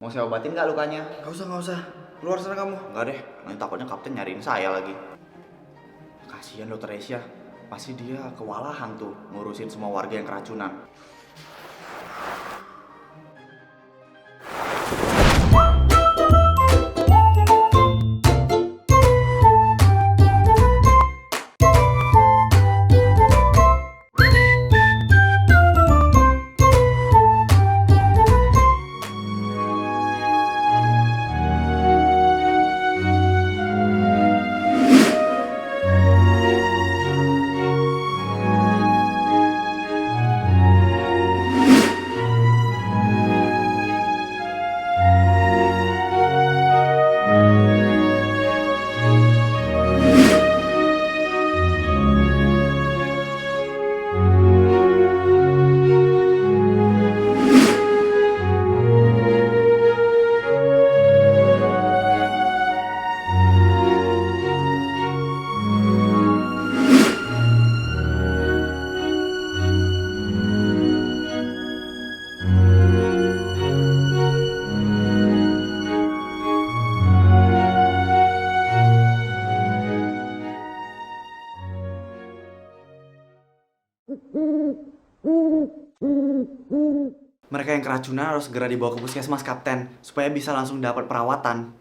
Mau saya obatin nggak lukanya? Nggak usah. Keluar sana kamu. Nggak deh, nanti takutnya kapten nyariin saya lagi. Kasihan dokter Asia, pasti dia kewalahan tuh ngurusin semua warga yang keracunan. Mereka yang keracunan harus segera dibawa ke puskesmas, Kapten, supaya bisa langsung dapat perawatan.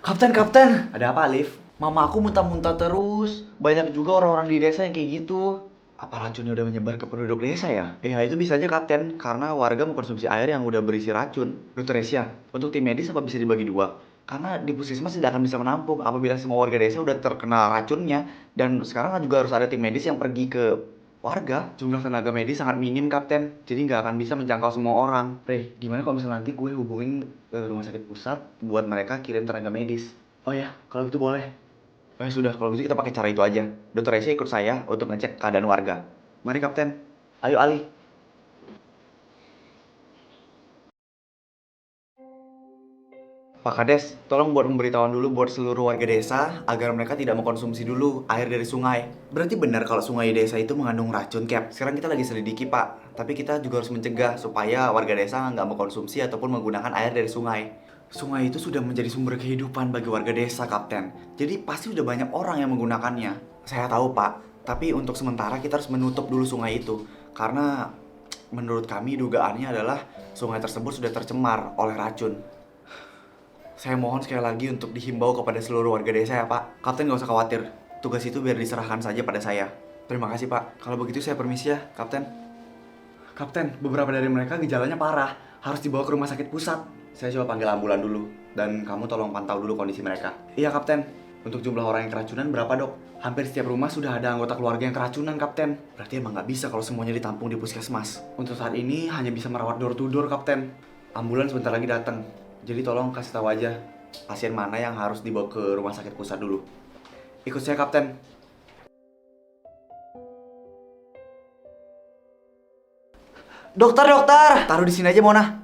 Kapten. Ada apa, Alif? Mama aku muntah-muntah terus. Banyak juga orang-orang di desa yang kayak gitu. Apa racunnya udah menyebar ke penduduk desa ya? Ya itu bisa aja, Kapten, karena warga mengkonsumsi air yang udah berisi racun. Dokter Asia, untuk tim medis apa bisa dibagi dua? Karena di puskesmas tidak akan bisa menampung apabila semua warga desa udah terkena racunnya. Dan sekarang kan juga harus ada tim medis yang pergi ke warga. Jumlah tenaga medis sangat minim, Kapten. Jadi nggak akan bisa menjangkau semua orang. Gimana kalau misalnya nanti gue hubungin rumah sakit pusat buat mereka kirim tenaga medis? Oh ya, kalau gitu boleh. Oh ya sudah, kalau gitu kita pakai cara itu aja. Dokter Asia ikut saya untuk ngecek keadaan warga. Mari, Kapten. Ayo, Ali. Pak Kades, tolong buat pemberitahuan dulu buat seluruh warga desa agar mereka tidak mengkonsumsi dulu air dari sungai. Berarti benar kalau sungai desa itu mengandung racun, Cap. Sekarang kita lagi selidiki, Pak. Tapi kita juga harus mencegah supaya warga desa nggak mengkonsumsi ataupun menggunakan air dari sungai. Sungai itu sudah menjadi sumber kehidupan bagi warga desa, Kapten. Jadi pasti udah banyak orang yang menggunakannya. Saya tahu, Pak. Tapi untuk sementara kita harus menutup dulu sungai itu. Karena menurut kami dugaannya adalah sungai tersebut sudah tercemar oleh racun. Saya mohon sekali lagi untuk dihimbau kepada seluruh warga desa ya, Pak. Kapten nggak usah khawatir. Tugas itu biar diserahkan saja pada saya. Terima kasih, Pak. Kalau begitu saya permisi ya, Kapten. Kapten, beberapa dari mereka gejalanya parah. Harus dibawa ke rumah sakit pusat. Saya coba panggil ambulan dulu. Dan kamu tolong pantau dulu kondisi mereka. Iya, Kapten. Untuk jumlah orang yang keracunan berapa, Dok? Hampir setiap rumah sudah ada anggota keluarga yang keracunan, Kapten. Berarti emang nggak bisa kalau semuanya ditampung di puskesmas. Untuk saat ini hanya bisa merawat door to door, Kapten. Ambulan sebentar lagi datang. Jadi tolong kasih tahu aja pasien mana yang harus dibawa ke rumah sakit pusat dulu. Ikut saya, Kapten. Dokter! Taruh di sini aja, Mona.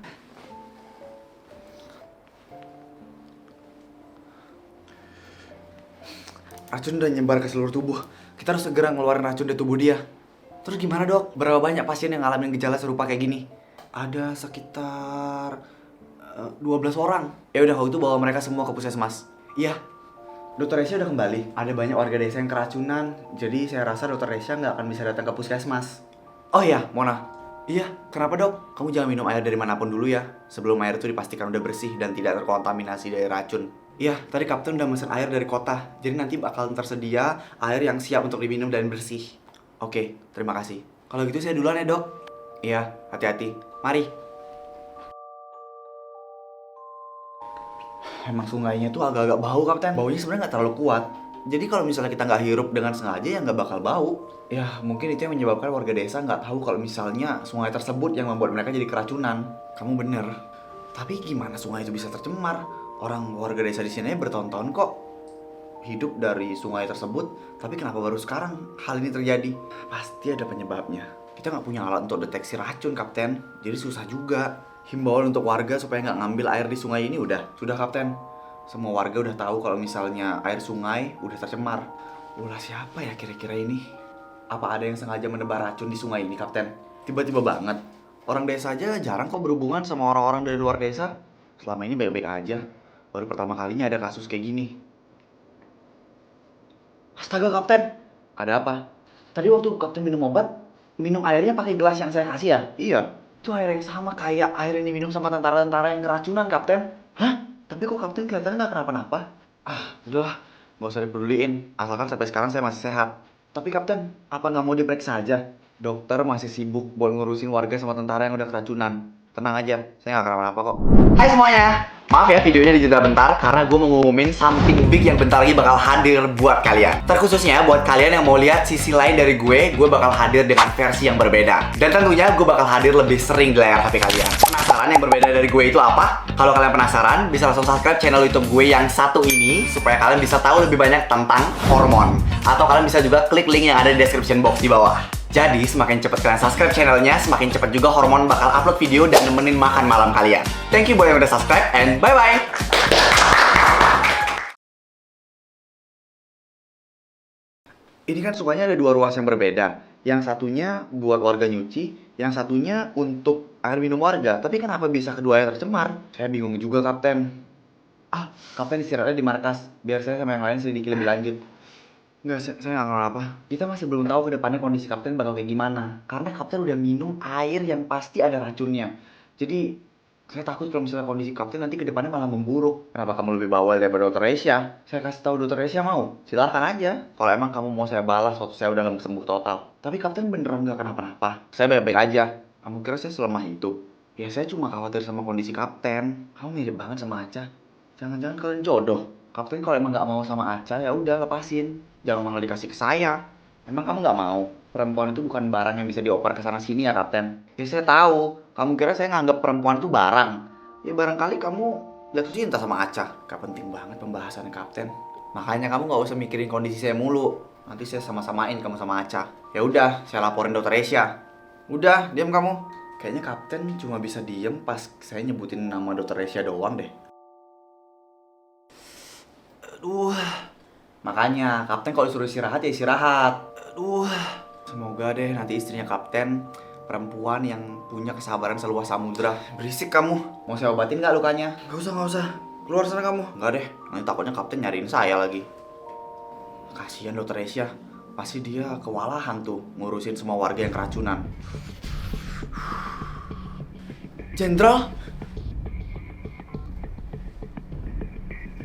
Racun udah nyebar ke seluruh tubuh. Kita harus segera ngeluarin racun dari tubuh dia. Terus gimana, Dok? Berapa banyak pasien yang ngalamin gejala serupa kayak gini? Ada sekitar 12 orang. Ya udah, kalau itu bawa mereka semua ke puskesmas. Iya. Dokter Resya udah kembali. Ada banyak warga desa yang keracunan. Jadi saya rasa Dokter Resya nggak akan bisa datang ke puskesmas. Oh iya, Mona. Iya, kenapa, Dok? Kamu jangan minum air dari manapun dulu ya. Sebelum air itu dipastikan udah bersih dan tidak terkontaminasi dari racun. Iya, tadi Kapten udah mesen air dari kota. Jadi nanti bakal tersedia air yang siap untuk diminum dan bersih. Oke, terima kasih. Kalau gitu saya duluan ya, Dok. Iya, hati-hati. Mari. Emang sungainya tuh agak-agak bau, Kapten. Baunya sebenarnya nggak terlalu kuat. Jadi kalau misalnya kita nggak hirup dengan sengaja ya nggak bakal bau. Ya mungkin itu yang menyebabkan warga desa nggak tahu kalau misalnya sungai tersebut yang membuat mereka jadi keracunan. Kamu bener. Tapi gimana sungai itu bisa tercemar? Orang warga desa di sini bertahun-tahun kok hidup dari sungai tersebut. Tapi kenapa baru sekarang hal ini terjadi? Pasti ada penyebabnya. Kita nggak punya alat untuk deteksi racun, Kapten. Jadi susah juga. Himbauan untuk warga supaya nggak ngambil air di sungai ini sudah, Kapten. Semua warga udah tahu kalau misalnya air sungai udah tercemar. Ulah siapa ya kira-kira ini? Apa ada yang sengaja menebar racun di sungai ini, Kapten? Tiba-tiba banget. Orang desa aja jarang kok berhubungan sama orang-orang dari luar desa. Selama ini baik-baik aja. Baru pertama kalinya ada kasus kayak gini. Astaga Kapten, ada apa? Tadi waktu Kapten minum obat, minum airnya pakai gelas yang saya kasih ya? Iya. Itu air yang sama kayak air yang diminum sama tentara-tentara yang keracunan, Kapten. Hah? Tapi kok Kapten kelihatannya nggak kenapa-napa? Udahlah, nggak usah dipeduliin. Asalkan sampai sekarang saya masih sehat. Tapi Kapten, apa nggak mau diperiksa aja? Dokter masih sibuk buat ngurusin warga sama tentara yang udah keracunan. Tenang aja, saya nggak kenapa-napa kok. Hai semuanya, maaf ya videonya dijeda bentar karena gue mau ngumumin something big yang bentar lagi bakal hadir buat kalian. Terkhususnya buat kalian yang mau lihat sisi lain dari gue bakal hadir dengan versi yang berbeda. Dan tentunya gue bakal hadir lebih sering di layar HP kalian. Penasaran yang berbeda dari gue itu apa? Kalau kalian penasaran, bisa langsung subscribe channel YouTube gue yang satu ini supaya kalian bisa tahu lebih banyak tentang hormon. Atau kalian bisa juga klik link yang ada di description box di bawah. Jadi semakin cepat kalian subscribe channelnya, semakin cepat juga Hormon bakal upload video dan nemenin makan malam kalian. Thank you buat yang udah subscribe and bye-bye! Ini kan sukanya ada dua ruas yang berbeda. Yang satunya buat warga nyuci, yang satunya untuk air minum warga. Tapi kenapa bisa keduanya tercemar? Saya bingung juga, Kapten. Kapten istirahatnya di markas, biar saya sama yang lain selidiki lebih lanjut. Enggak, saya nggak ngerti apa. Kita masih belum tahu ke depannya kondisi Kapten bakal kayak gimana. Karena Kapten udah minum air yang pasti ada racunnya. Jadi, saya takut kalau misalnya kondisi Kapten nanti ke depannya malah memburuk. Kenapa kamu lebih bawel daripada Dokter Resya? Saya kasih tahu Dokter Resya mau? Silahkan aja. Kalau emang kamu mau saya balas waktu saya udah sembuh total. Tapi Kapten beneran gak kenapa-napa. Saya baik-baik aja. Kamu kira saya selemah itu? Ya saya cuma khawatir sama kondisi Kapten. Kamu mirip banget sama Aca. Jangan-jangan kalian jodoh. Kapten kalau emang gak mau sama Aca ya udah lepasin. Jangan malah dikasih ke saya. Emang kamu gak mau? Perempuan itu bukan barang yang bisa dioper ke sana sini ya, Kapten. Ya saya tahu. Kamu kira saya nganggap perempuan itu barang? Ya barangkali kamu jatuh cinta sama Aca. Gak penting banget pembahasannya, Kapten. Makanya kamu gak usah mikirin kondisi saya mulu. Nanti saya sama-samain kamu sama Aca. Ya udah, saya laporin Dokter Resya. Udah, diam kamu. Kayaknya Kapten cuma bisa diem pas saya nyebutin nama Dokter Resya doang deh. Aduh. Makanya, Kapten kalau disuruh istirahat ya istirahat. Aduh. Semoga deh nanti istrinya Kapten perempuan yang punya kesabaran seluas samudra. Berisik kamu. Mau saya obatin nggak lukanya? Nggak usah. Keluar sana kamu. Nggak deh, nanti takutnya Kapten nyariin saya lagi. Kasihan Dokter Resya. Pasti dia kewalahan tuh ngurusin semua warga yang keracunan. Jenderal?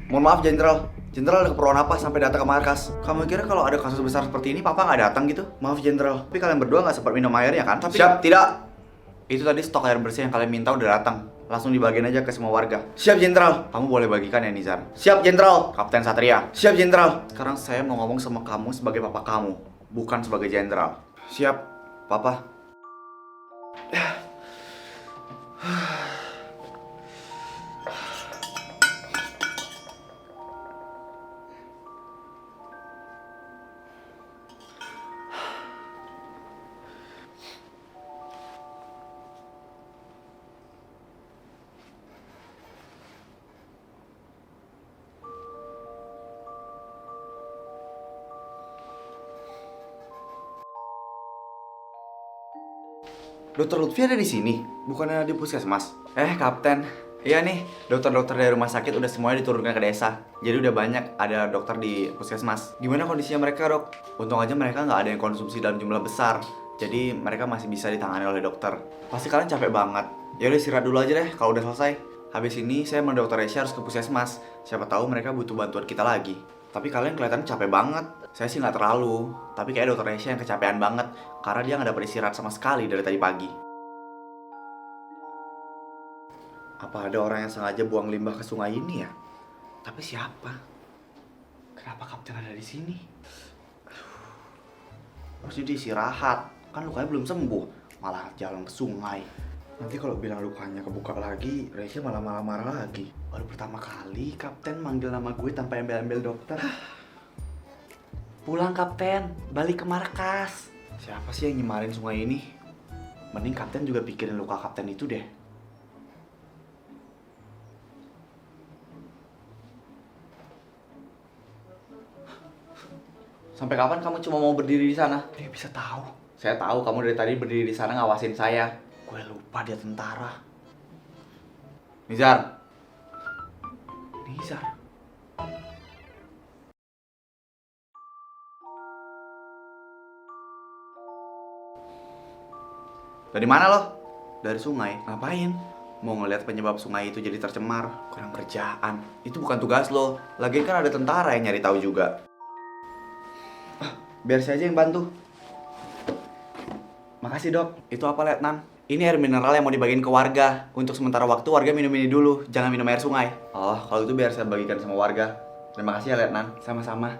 Mohon maaf, Jenderal. Jenderal ada keperluan apa sampai datang ke markas? Kamu kira kalau ada kasus besar seperti ini Papa nggak datang gitu? Maaf Jenderal, tapi kalian berdua nggak sempat minum airnya kan? Siap, tidak. Itu tadi stok air bersih yang kalian minta udah datang. Langsung dibagiin aja ke semua warga. Siap Jenderal. Kamu boleh bagikan ya Nizar? Siap Jenderal. Kapten Satria. Siap Jenderal. Sekarang saya mau ngomong sama kamu sebagai papa kamu, bukan sebagai Jenderal. Siap, Papa. Dokter Lutfi ada di sini, bukannya di puskesmas? Kapten, iya nih, dokter-dokter dari rumah sakit udah semuanya diturunkan ke desa. Jadi udah banyak ada dokter di puskesmas. Gimana kondisinya mereka, Dok? Untung aja mereka nggak ada yang konsumsi dalam jumlah besar. Jadi mereka masih bisa ditangani oleh dokter. Pasti kalian capek banget. Ya udah istirahat dulu aja deh kalau udah selesai. Habis ini saya sama Dokter Resya harus ke puskesmas. Siapa tahu mereka butuh bantuan kita lagi. Tapi kalian kelihatan capek banget. Saya sih nggak terlalu. Tapi kayak Dokter Resya yang kecapean banget. Karena dia nggak dapat istirahat sama sekali dari tadi pagi. Apa ada orang yang sengaja buang limbah ke sungai ini ya? Tapi siapa? Kenapa Kapten ada di sini? Harusnya dia istirahat. Kan lukanya belum sembuh. Malah jalan ke sungai. Nanti kalau bilang lukanya kebuka lagi, Resya malah marah-marah lagi. Baru pertama kali Kapten manggil nama gue tanpa embel-embel dokter. Pulang Kapten, balik ke markas. Siapa sih yang nyemarin sungai ini? Mending Kapten juga pikirin luka Kapten itu deh. Sampai kapan kamu cuma mau berdiri di sana? Dia bisa tahu. Saya tahu kamu dari tadi berdiri di sana ngawasin saya. Gue lupa dia tentara. Nizar, bisa. Dari mana lo? Dari sungai. Ngapain? Mau ngeliat penyebab sungai itu jadi tercemar. Kurang kerjaan. Itu bukan tugas lo. Lagian kan ada tentara yang nyari tahu juga. Biar saya aja yang bantu. Makasih dok. Itu apa Letnan? Ini air mineral yang mau dibagiin ke warga. Untuk sementara waktu warga minum ini dulu. Jangan minum air sungai. Oh, kalau itu biar saya bagikan sama warga. Terima kasih ya Letnan. Sama-sama.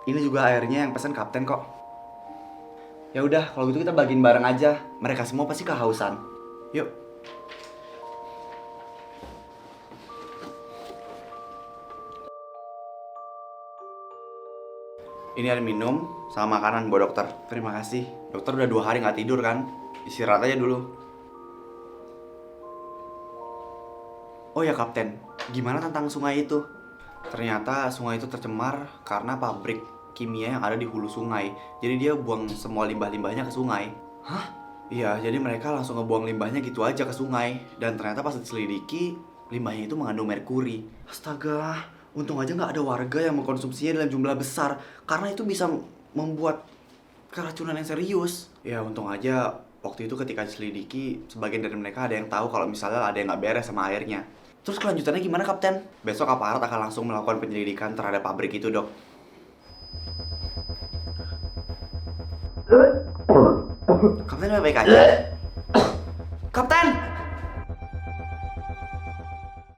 Ini juga airnya yang pesan kapten kok. Ya udah, kalau gitu kita bagiin bareng aja. Mereka semua pasti kehausan. Yuk. Ini air minum sama makanan buat dokter. Terima kasih. Dokter udah 2 hari nggak tidur kan? Istirahat aja dulu. Oh ya kapten, gimana tentang sungai itu? Ternyata sungai itu tercemar karena pabrik kimia yang ada di hulu sungai. Jadi dia buang semua limbah-limbahnya ke sungai. Hah? Iya, jadi mereka langsung ngebuang limbahnya gitu aja ke sungai. Dan ternyata pas diselidiki, limbahnya itu mengandung merkuri. Astaga, untung aja nggak ada warga yang mengkonsumsinya dalam jumlah besar. Karena itu bisa membuat keracunan yang serius. Ya untung aja waktu itu ketika diselidiki, sebagian dari mereka ada yang tahu kalau misalnya ada yang nggak beres sama airnya. Terus kelanjutannya gimana kapten? Besok aparat akan langsung melakukan penyelidikan terhadap pabrik itu dok. Kapten baik-baik aja. Kapten!